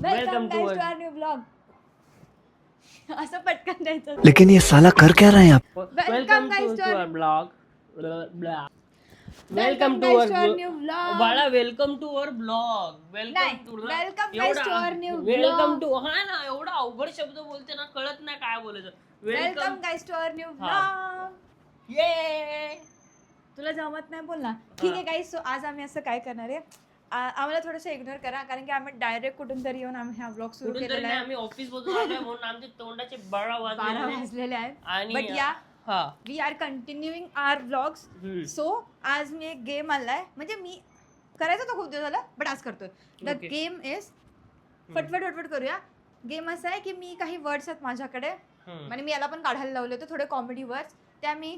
Welcome guys to our new blog. असं पटकन द्यायचं. लेकिन ये साला कर क्या रहे हैं आप? Welcome guys to our blog. Welcome guys to our new blog. बाळा वेलकम टू अवर ब्लॉग. नाही, welcome guys to our new welcome vlog. To. हा ना, एवढा अवघड शब्द बोलते ना, कळत नाही काय बोलायचं. Welcome guys to our new blog. ये. तुला जमत नाही बोल ना. ठीक आहे गाइस. सो आज आम्ही असं काय करणार आहे, आम्हाला थोडंसं इग्नोर करा, कारण की आम्ही डायरेक्ट कुठून तरी येऊन आम्ही हा ब्लॉग सुरू कुठून तरी केलेला नाही, आहे. आम्ही ऑफिस मधून आलोय म्हणून आमचे तोंडाचे बाळा 12 वाजलेले आहेत. आणि बट या हा we are continuing our vlogs. So आज मी एक गेम आणलाय, म्हणजे मी करायचं तो खूप दिवस झाला, बट आज करतोय. The Okay. गेम इज फटफट करूया. गेम असा आहे की मी काही वर्ड्स आहेत माझ्याकडे, म्हणजे मी याला पण काढायला लावले होते थोडे कॉमेडी वर्ड्स, त्या मी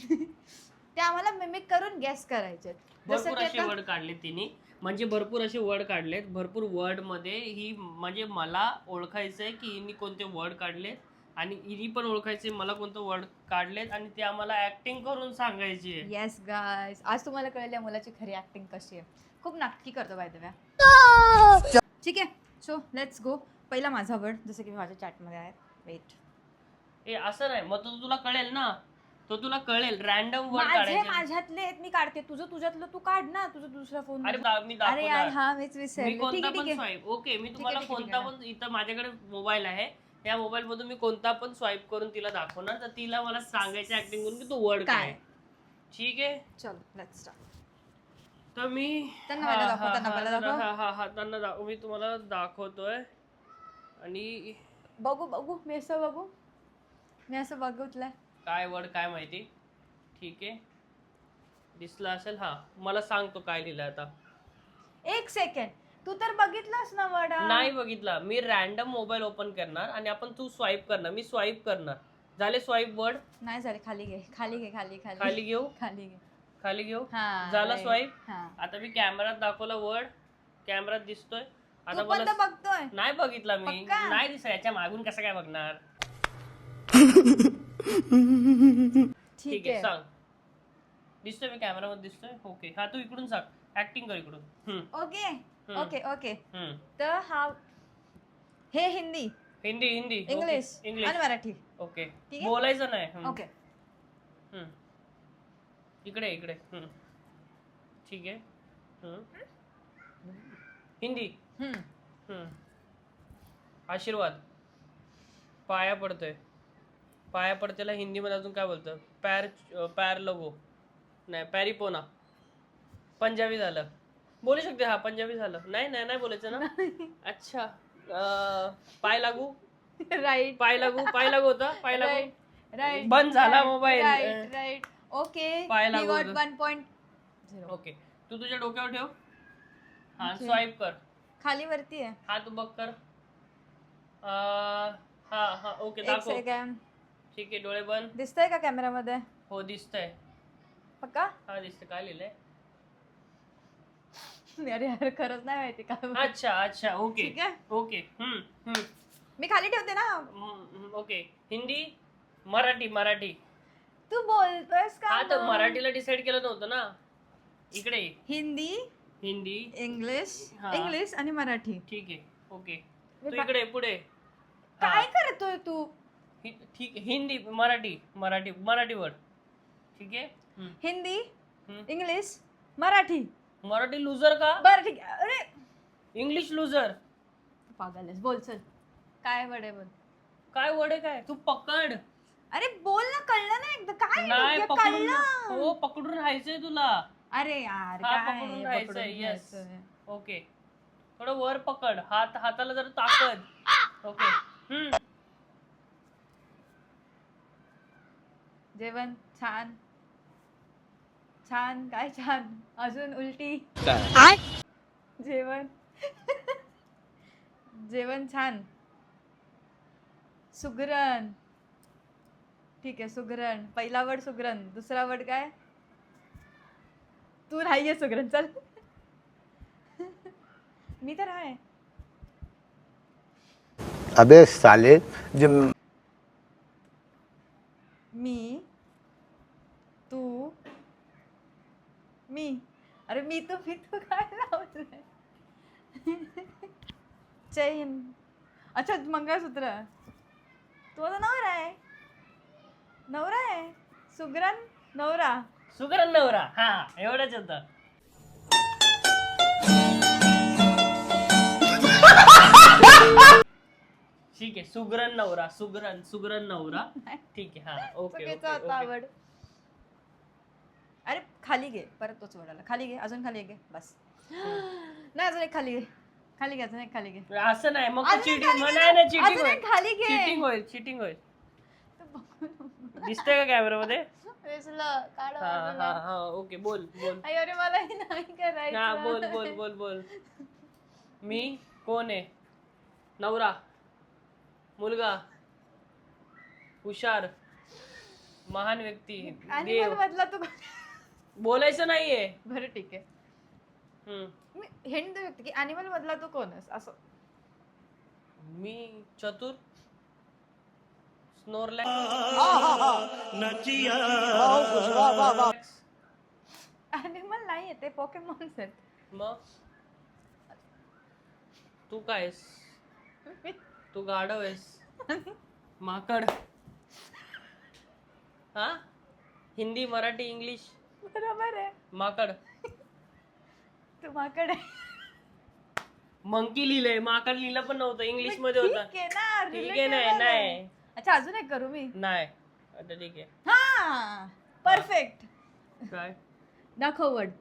त्या आम्हाला मिमिक करून गेस करायचे. जसं भरपूर की असे आता वर्ड काढले तिने, म्हणजे भरपूर असे वर्ड काढलेत. भरपूर वर्ड मध्ये ही म्हणजे मला ओळखायचंय की हिने कोणते वर्ड काढलेत आणि हिने पण ओळखायचे मला कोणते वर्ड काढलेत आणि ते आम्हाला ऍक्टिंग करून सांगायचे. येस गाईज, आज तुम्हाला कळेल या मुलाची खरी ऍक्टिंग कशी आहे. खूप नाटकी करतो बाय द वे. ठीक आहे, सो लेट्स गो. पहिला माझा वर्ड, जसं की माझ्या चॅटमध्ये आहे. वेट, ए असं नाही, मग तो तुला कळेल ना, तो तुला कळेल. रॅन्डम वर्ड माझे काढायचे. माझ्यातले आहेत, मी काढते. तुझ्यातलं तू काढ ना, तुझा दुसरा फोन. अरे मी अरे यार, दाखवणार. हा मीच मी विसरले. कोणता ठीक पण आहे. स्वाईप. ओके, मी तुम्हाला ठीक आहे, कोणता पण, इथं माझ्याकडे मोबाईल आहे, त्या मोबाईल मधून मी कोणता पण स्वाईप करून तिला दाखवणार, तर तिला मला सांगायचं ऍक्टिंग करून की तो वर्ड काय. ठीक आहे, चल लेट्स स्टार्ट. तर मी त्यांना मला दाखव, त्यांना मला दाखव. त्यांना मी तुम्हाला दाखवतोय आणि बघू मी असं बघितलंय. काय वर्ड काय माहिती. ठीक आहे, दिसला असेल. हा, मला सांगतो काय लिहिलं आता. एक सेकंड, तू तर बघितलास ना वर्ड? नाही बघितला मी. रॅन्डम मोबाईल ओपन करणार आणि आपण तू स्वाईप करणार, मी स्वाईप करणार. झाले स्वाईप वर्ड? नाही झाले. खाली घे. खाली घेऊ. खाली घे. खाली घेऊ. हा, झाला right. स्वाईप. हा. आता मी कॅमेरात दाखवला वर्ड, कॅमेरात दिसतोय. आता तू पण तर बघतोय. नाही बघितला मी. पक्का? नाही दिसत, याच्या मागून कसं काय बघणार. ठीक आहे, सांग. दिसतोय मी कॅमेरामध्ये दिसतोय. ओके, हा तू इकडून सांग, ऍक्टिंग कर इकडून. ओके. तर हा, हे हिंदी, हिंदी इंग्लिश आणि मराठी. ओके, ठीक आहे? बोलायचं नाही. ओके. इकडे ठीक आहे. हिंदी. आशीर्वाद. पाया पडतेला हिंदी मध्ये अजून काय बोलतं? पॅर लगो नाही, पॅरिपोना. पंजाबी झालं. बोलू शकते. हा पंजाबी झालं. नाही बोलायचं ना. अच्छा. पाय लागू. राईट. पाय लागू होता. पाय लागू. राईट. बंद झाला मोबाईल. राईट. ओके. पाय We लागू got होतं. 1.0. ओके, तू तुझ्या डोक्यावर ठेव. हा, Okay. स्वाईप कर. खाली वरती आहे. हा तू बघ कर. हा ओके, एक दाखव. सेकंड. ठीक आहे, डोळे बंद. दिसतंय का कॅमेरामध्ये? हो दिसतंय. पक्का? हा दिसतंय. काय लिहिलंय? अरे यार, खरंच नाही माहिती का. अच्छा ओके. ठीक आहे. ओके. मी खाली ठेवते ना. ओके. हिंदी, मराठी. तू बोलतोयस का? हा, तर मराठीला डिसाईड केलं नव्हतं ना. इकडे हिंदी, इंग्लिश. हा. इंग्लिश आणि मराठी. ठीक आहे. ओके, तू इकडे पुढे. काय करतोय तू? ठीक. हिंदी, मराठी वर्ड. ठीक आहे. हिंदी, इंग्लिश, मराठी. मराठी लुजर का? बरं ठीक आहे. अरे इंग्लिश लुजर. पागल आहेस. बोल चल. काय वडे बोल. काय वर्ड आहे काय? तू पकड. अरे बोल ना, कळलं ना एकदा. काय नाही, डोक्यात पकडून. कळलं? हो, पकडून राहायचंय तुला. अरे यार, हा, काय पकडून आहे, राहायचंय. पकडून येस. राहायचंय. ओके, थोडं वर पकड. हाताला जरा ताकद. ओके. जेवण छान. काय छान? अजून उलटी. जेवण छान. सुगरण. ठीक आहे, सुगरण. पहिला वर्ड सुगरण. दुसरा वर्ड काय? तू नाहीये सुगरण. चल. मी तर आहे. अबे साले, जब मी, तू, मी. अरे मी तू काय लावलंय? जय हिंद. अच्छा मंगळसूत्र. तो आता नवरा आहे. नवरा आहे. सुगरण नवरा. सुगरण नवरा. हा एवढंच होतं. ठीक आहे. सुगरण नवरा. सुगरण नवरा. ठीक आहे. हा ओके चुकीचं होतं आवड. अरे खाली घे. परत तोच वडाला. खाली घे. अजून खाली घे. बस. नाही अजून एक खाली घे. खाली घे. अजून एक खाली घे. असं नाही मग अजून चिटिंग. खाली घे. नाही नाही चिटिंग अजून होईल. एक खाली घे. चिटिंग होईल. दिसतंय का कॅमेरामध्ये? दिसलं. काढ हा बाजूला. हा हा ओके बोल. अरे मला हे नाही करायचं. हा बोल. मी कोण आहे? नवरा, मुलगा, हुशार, महान व्यक्ती, Animal देव. मधला तू बोलायचं नाहीये. बरं ठीक आहे. हम्म. मी हिंट देऊ शकते की अॅनिमल मधला तू कोण आहेस असं. मी चतुर, स्नोरलॅक, अॅनिमल नाही ते पोकेमॉन्स आहेत. मग तू काय आहेस? तू गाढव आहेस, माकड. हा हिंदी मराठी इंग्लिश बरोबर आहे. माकड. तू माकड आहे. मंकी लिहिलंय, माकड लिहिलं पण नव्हतं, इंग्लिश मध्ये होता. ठीक आहे ना. ठीक आहे. relatable नाही अच्छा अजून एक करू मी. नाही आता ठीक आहे. हा परफेक्ट. काय दाखव वर्ड.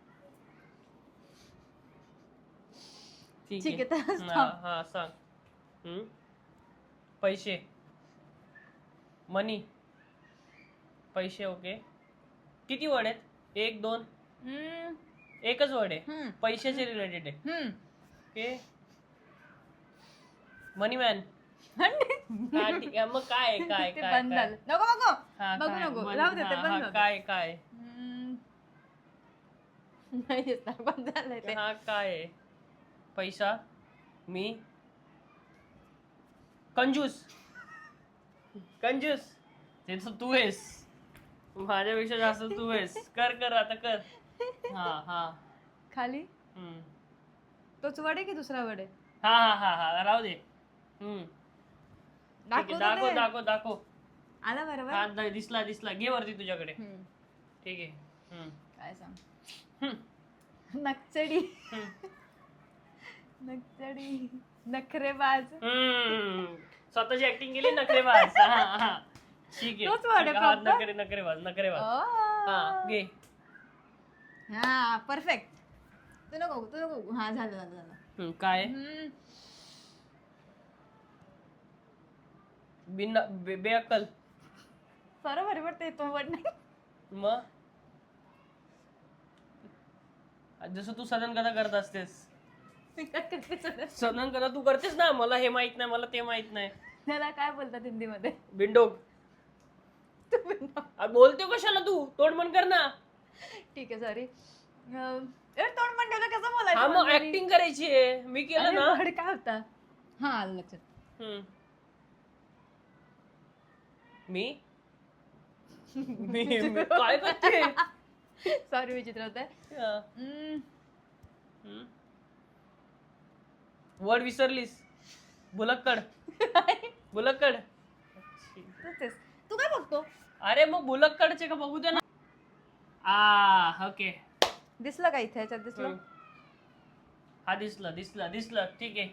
ठीक ठीक आहे, तर हा हा सांग. पैसे, मनी, पैसे. ओके किती वर्ड आहेत? 1 2 एकच वर्ड आहे. पैशाचे रिलेटेड आहे. ओके मनी मॅन. ठीक आहे मग काय काय ते काय बंद काय? झालं. नको हा, बघू काय? नको बंद- राहू दे ते हा, बंद हा, होतं. काय काय नाही दिसणार बंद झालंय ते. हा काय आहे? पैसा, मी कंजूस. ते तर तू आहेस, माझ्यापेक्षा जास्त तू आहेस. कर आता कर. हा हा खाली हम्म. तोच वड आहे की दुसरा वड आहे? हा हा हा हा राहू दे. ठीक आहे, दाखव दे. दाखव. आला बरोबर. हा दिसला घे वरती तुझ्याकडे. ठीक आहे. काय सांग. हम्म. नकचडी. हम्म. नकचडी नखरेबाज. स्वतःची ऍक्टिंग केली नखरेबाज. हा ठीक आहे. तोच word आहे हा, proper. नखरेबाज. हा घे. हा परफेक्ट. तू नको. हा झालं. काय बेअक्कल. बरोबर ते तो वर्ड नाही. मग जसं तू सदन कथा करत असतेस. सदन कथा तू करतेस ना. मला हे माहित नाही, मला ते माहित नाही. त्याला काय बोलतात हिंदीमध्ये? बिंडोक. बोलते कशाला तू? तोंड बंद कर ना. ठीक आहे सॉरी. तोंड मंडळ कसं हा बोलायचं? मग ऍक्टिंग करायची आहे. मी केलं ना. word काय होता? हा आलं लक्षात. मी काय करते? सॉरी विचित्र होत आहे. वर्ड विसरलीस. बुलक्कड. तू काय बघतो? अरे मग बुलक्कडचे का बघू दे ना. ओके दिसलं का इथे ह्याच्यात दिसलं? हा दिसलं. ठीक आहे.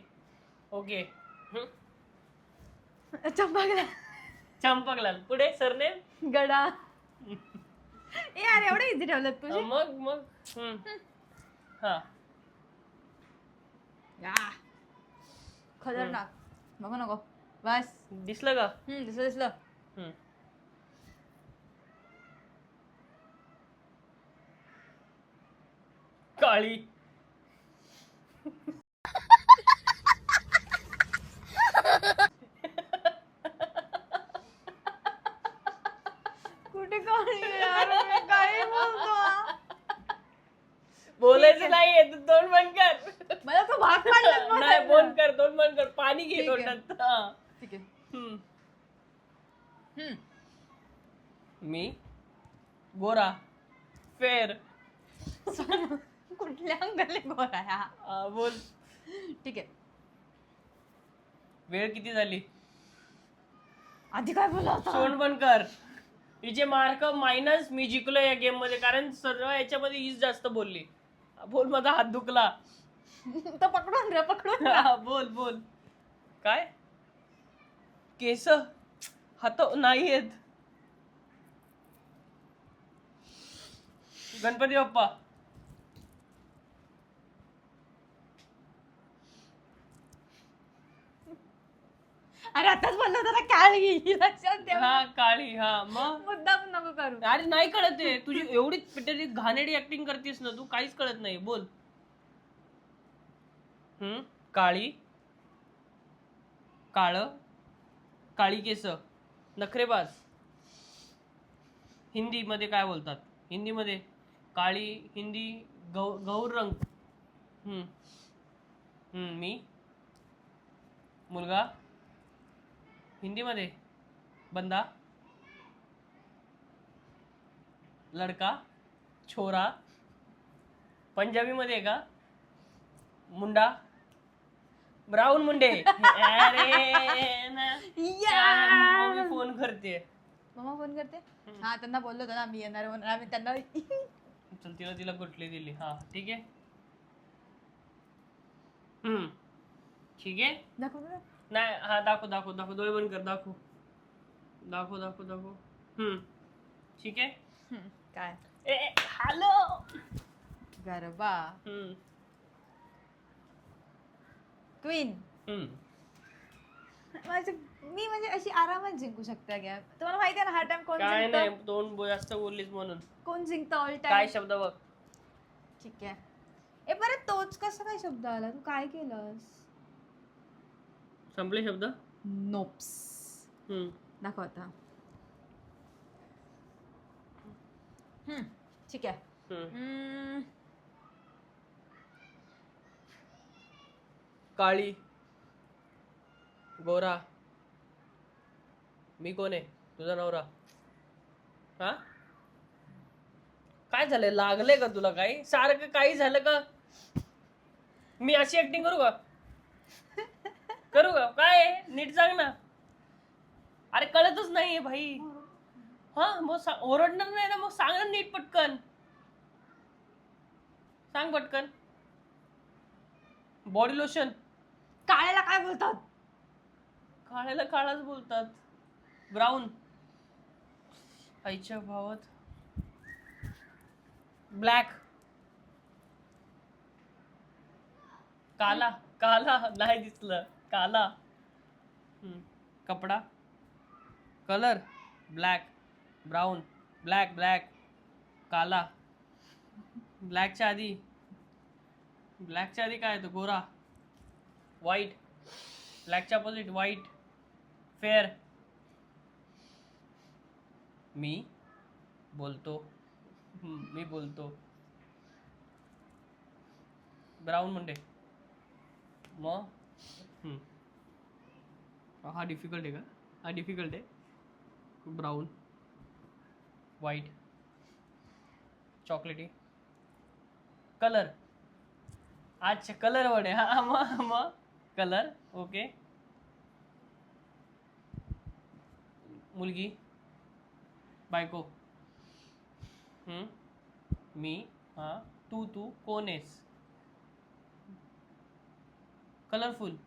ओके चंपकलाल. पुढे सरनेम गडा. ए यार एवढं इझी ठेवलं तुझे. मग हा खतरनाक. बघू नको बस. दिसलं का? दिसलं. काळी. कुठे काळी यार मी काही बोलतो. बोलायचं नाहीये तू. तोंड बंद कर. मला तो भाग पाडला नाही तोंड बंद कर. पाणी घे ठीक आहे. तोंडात. हा. ठीक आहे. मी गोरा, फेर. कुठल्या अंगाले गोरा आहे हा? बोल. ठीक आहे. वेळ किती झाली? आधी काय बोला होता? सोंड बंद कर. हिचे मार्क मायनस. मी जिंकलो या गेम मध्ये कारण सर्व याच्यामध्ये हीच जास्त बोलली. बोल, माझा हात दुखला. तर पकडून रे, पकडून. हा, बोल बोल. काय? केस हात नाही येत. गणपती बाप्पा. अरे आताच बोललो होता ना, काळी. लक्षात ठेव. हा, काळी. हा, मग मुद्दाम नको करू. अरे नाही कळत आहे. तुझी एवढी पिटरी घाणेडी ऍक्टिंग करतेस ना तू, काहीच कळत नाही. बोल. काळी, काळ, काळी केस, नखरेबाज. हिंदी मध्ये काय बोलतात? हिंदी मध्ये काळी, हिंदी गौर रंग. मी मुलगा, हिंदी मध्ये बंदा, लड़का, छोरा. पंजाबी मध्ये का? मुंडा, ब्राऊन मुंडे. अरे ना, मम्मी फोन करते. मम्मा फोन करते. हा, त्यांना बोललो होतो ना मी येणार म्हणून. आम्ही त्यांना चल, तिला कुठली दिली. हा, ठीक आहे. ठीक आहे. दाखव ना. नाही, हा, दाखव. डोळे बंद कर. दाखव. ठीक आहे. काय? हॅलो. गरबा क्वीन. मी म्हणजे अशी आरामात जिंकू शकते गॅ. तुम्हाला माहिती आहे ना हा टाइम कोण काय नाही, जिंकतं? दोन जास्त बोललीस म्हणून. कोण जिंकतं ऑल काय टाइम? शब्द बघ. ठीक आहे. बरं, तोच कसा काय शब्द आला? तू काय केलंस? संपले शब्द. नोप्स. दाखव आता. ठीक आहे. काळी, गोरा. मी कोण आहे? तुझा नवरा. हा, काय झालंय? लागलंय का तुला? काही सारखं काही झालं का? मी अशी ऍक्टिंग करू का? काय नीट सांग ना. अरे कळतच नाहीये भाई. हा, मग ओरडणार नाही ना, मग सांग ना नीट पटकन. सांग पटकन. Body lotion. काळ्याला काय बोलतात? काळ्याला काळाच बोलतात. ब्राऊन. आईच्या भावात. ब्लॅक. काला नाही दिसलं. काला. कपडा. कलर. ब्लॅक, ब्राऊन, ब्लॅक, काला. ब्लॅकच्या आधी काय येतो? गोरा. व्हाईट. ब्लॅकच्या अपोजिट व्हाईट. फेअर. मी बोलतो. ब्राऊन मुंडे. मग हा डिफिकल्ट आहे का? हा डिफिकल्ट आहे. ब्राऊन, व्हाईट, चॉकलेटी. कलर. अच्छा, कलर वर्ड आहे. हा, मग कलर. ओके. मुलगी, बायको. मी. हा, तू कोण आहेस? Colourful.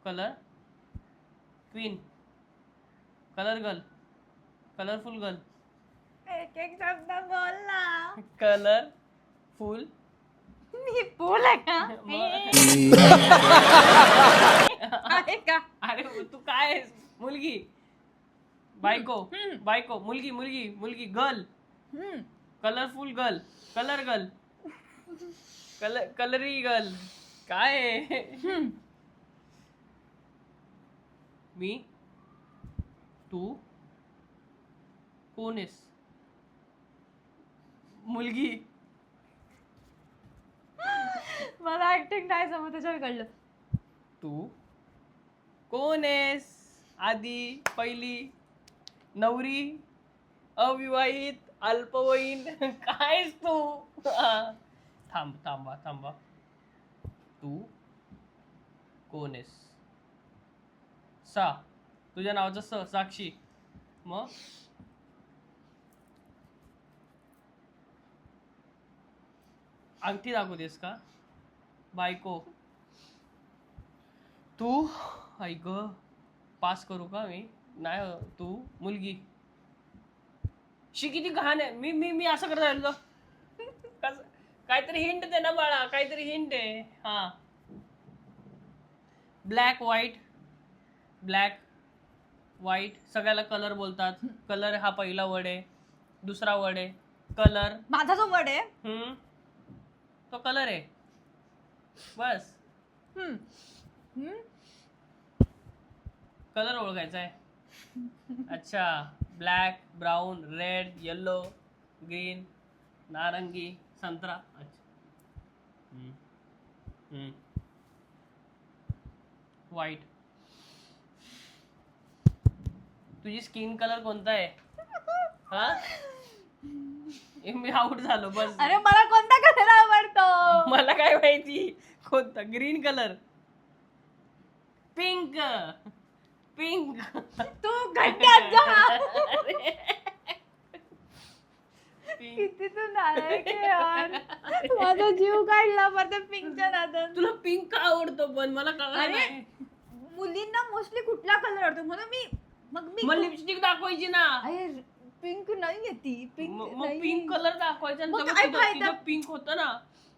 Colour. Queen. Colour girl. Colourful girl. एक एक शब्द बोल ना. कलरफुल. मी बोल आहे का? आहे का? अरे तू काय आहेस? मुलगी, बायको, मुलगी, girl. Colourful girl. Colour girl. Calorie girl. काय आहे? मी. तू कोण आहेस? मुलगी. मला ऍक्टिंग नाही जमत, त्याच्यावर कळलं. तू कोण आहेस? आधी, पहिली, नवरी, अविवाहित, अल्पवयीन. कायस तू? थांबा. तू कोण आहेस? सा, तुझ्या नावाचं साक्षी. मग अंगठी दाखवतेस का? बायको. तू ऐक, पास करू का मी? नाही तू मुलगी. शी किती घाण आहे. मी मी मी असं करत राहिलो. काहीतरी हिंट दे ना बाळा, काहीतरी हिंट आहे. हा, ब्लॅक व्हाईट, ब्लॅक व्हाईट, सगळ्याला कलर बोलतात. कलर हा पहिला वर्ड आहे. दुसरा वर्ड आहे कलर. माझा जो वर्ड आहे तो कलर आहे. बस कलर ओळखायचा आहे. अच्छा, black, brown, red, yellow, green, नारंगी, संत्रा. अच्छा, व्हाईट. तुझी स्किन कलर कोणता आहे? हा, मी आउट झालो. बस. अरे मला कोणता कलर आवडतो? मला काय माहिती कोणता. Green colour, pink, pink. तू घंट्यात जा. किती तू नालायक आहे यार. माझा जीव काढला परत पिंकच्या नादात. तुला पिंक का आवडतो? पण मला कळलं अरे नाही. मुलींना मोस्टली कुठला कलर आवडतो म्हणून मग लिपस्टिक दाखवायची ना. अरे पिंक नाही ती पिंक मग पिंक कलर दाखवायचा मग काय फायदा? पिंक होतं ना.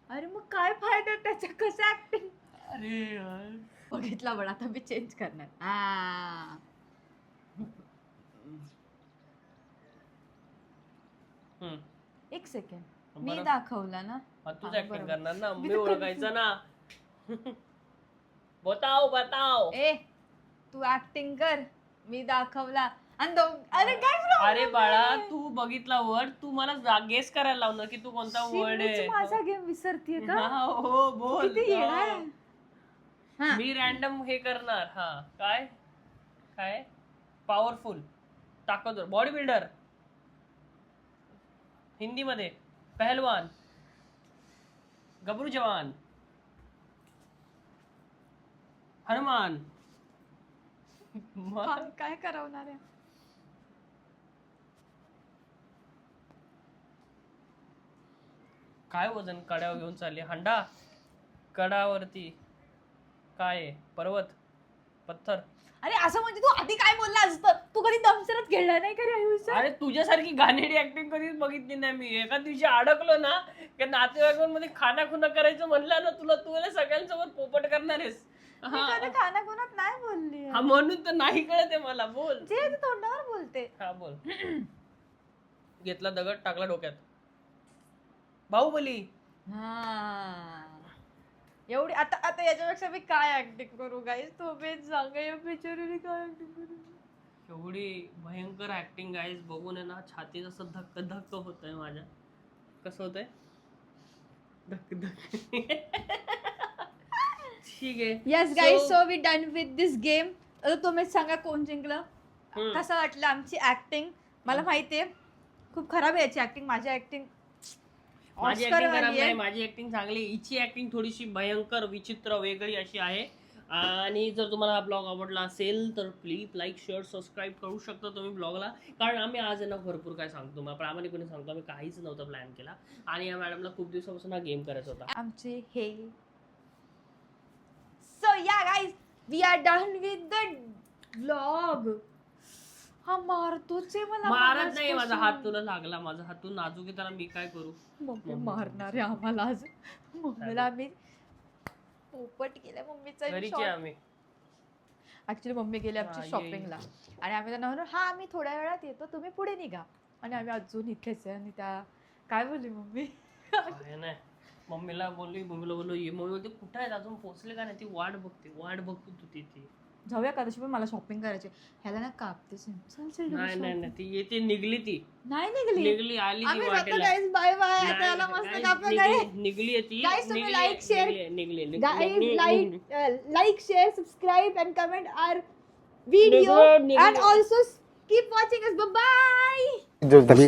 अरे मग काय फायदा त्याचा? कसं ऍक्टिंग? अरे यार, बघितला बघ, आता मी चेंज करणार. एक सेकंड, मी बरं. दाखवला ना. तूच हा, ऍक्टिंग बरोबर. करणार ना. मी मी तर ओळखायचं ना. बताओ बताओ. ए तू ऍक्टिंग कर, मी दाखवला. अरे काय अरे बाळा, तू बघितला वर्ड, तू मला गेस करायला लावणार की तू कोणता वर्ड आहे. माझा गेम विसरतीये का? हा, हो बोल. किती येणार? हा. मी रॅन्डम हे करणार. हा, काय काय पॉवरफुल, ताकदवर, बॉडी बिल्डर, हिंदी मध्ये पहलवान, गबरू जवान, हनुमान. काय करवणार आहे? काय वजन कड्यावर घेऊन चालली? हंडा. कडावरती काय आहे? पर्वत, पत्थर. अरे असं म्हणजे तू आधी काय बोलला असतं? तू कधी दमसरच खेळला नाही का रे आयुष्यात? अरे तुझ्यासारखी घाणेरडी ऍक्टिंग कधीच बघितली नाही मी. एका दिवशी अडकलो ना की नातेवाईकांमध्ये खानाखुना करायचं म्हणलं ना, तुला सगळ्यांसोबत पोपट करणार आहेस. मी कधी खानाखुनात नाही बोलली. हा, म्हणून तर नाही कळत आहे मला. बोल. जे तू तोंडावर बोलते. हा बोल. घेतला दगड, टाकला डोक्यात. बाहुबली. हा एवढी आता आता याच्यापेक्षा मी काय ऍक्टिंग करू गाईस? तुम्ही सांगा या पिक्चरने काय ऍक्टिंग करू? एवढी भयंकर ऍक्टिंग गाईज बघून आहे ना, छातीत असं धक्क धक्क होत आहे माझ्या. कसं होतंय? धक्क धक्क. ठीक आहे. Yes guys, so we done with this game. आता तुम्हीच सांगा कोण जिंकलं. कसं वाटलं आमची ऍक्टिंग? मला माहितीये खूप खराब आहे याची ऍक्टिंग. माझी ऍक्टिंग माझी ऍक्टिंग खराब नाही, माझी ऍक्टिंग चांगली. हिची ऍक्टिंग थोडीशी भयंकर, विचित्र, वेगळी अशी आहे. आणि जर तुम्हाला हा ब्लॉग आवडला असेल तर प्लीज लाईक, शेअर, सबस्क्राईब करू शकता तुम्ही ब्लॉगला. कारण आम्ही आज आहे ना भरपूर काय सांगतो, मला प्रामाणिकपणे सांगतो, आम्ही काहीच नव्हतं प्लॅन केला. आणि या मॅडमला खूप दिवसापासून हा गेम करायचा होता आमचे हे. So yeah guys, we are done with the vlog. हा मारतोच आहे मला. मारत नाही, माझा हात तुला लागला. माझा हात तू नाजूक आहे, त्याला मी काय करू? मम्मी मारणार आहे आम्हाला आज. मम्मीला आम्ही पोपट केलं मम्मीचा. घरीचे आम्ही. ऍक्च्युली मम्मी गेली आमची शॉपिंगला आणि आम्ही त्यांना म्हणून हा आम्ही थोड्या वेळात येतो, तुम्ही पुढे निघा. आणि आम्ही अजून इथेच आहे. आणि त्या काय बोलली मम्मी? काय नाही, मम्मीला बोललो ये. मम्मी बोलते कुठे आहेत, अजून पोहोचले का नाही? ती वाट बघतो तू तिथे. जाऊया का? तशी पण मला शॉपिंग करायची. ह्याला ना कापतेच नाही ती येते, निघली. ती नाही निघली, आली ती आम्ही वाटेला. Guys bye bye. आता याला मस्त कापलं काय? निघली आहे ती. Guys, तुम्ही like, share. निघली. Guys, like, share, subscribe and comment our video. निघलो. And also keep watching us. Bye bye. जो तभी